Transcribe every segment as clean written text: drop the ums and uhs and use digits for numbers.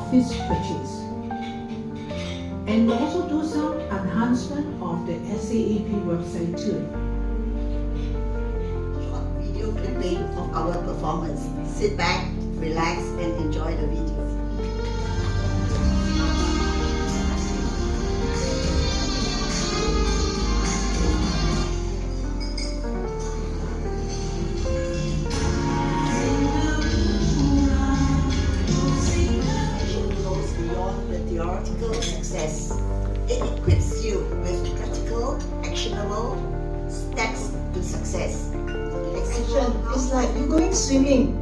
office purchase. And also do some enhancement of the SAAP website too. Short video clipping of our performance. Sit back, relax, and enjoy the video. Theoretical success. It equips you with practical, actionable steps to success. Action is like you're going swimming.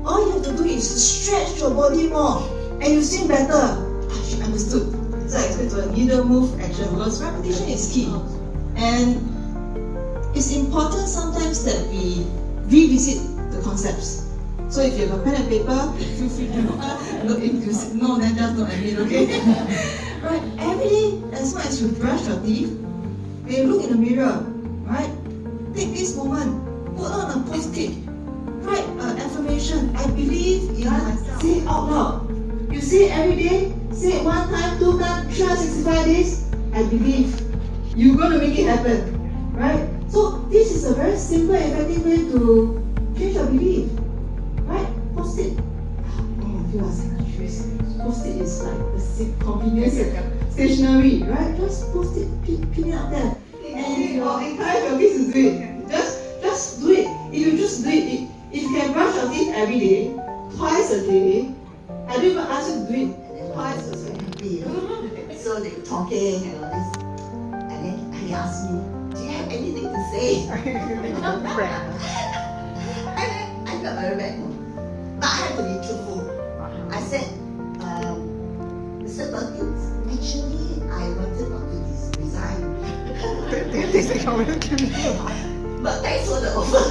All you have to do is stretch your body more and you swim better. She understood. So I explained to her, neither move action because repetition is key. And it's important sometimes that we revisit the concepts. So if you have a pen and paper, feel free to look into it. No, then just don't admit, okay? Right, every day, as long as you brush your teeth, when you look in the mirror, right, take this moment, put on a post-it, write an affirmation. I believe in myself. Say it out loud. You say it every day, say it 1 time, 2 times, 365 days. I believe you're going to make it happen, right? So this is a very simple and effective way to change your belief. Right? Post-it. I feel like secretaries. Post-it is like the convenience stationery, right? Just post-it, pin it up there. And you encourage your kids to do it. Just do it. If you just do it, if you can brush your teeth every day, twice a day, I don't even ask you to do it twice a day. So they were talking and all this. And then he asked me, do you have anything to say? And I felt very bad. But I had to be truthful. I said, Mr. Perkins, actually I wanted not to resign. But thanks for the offer.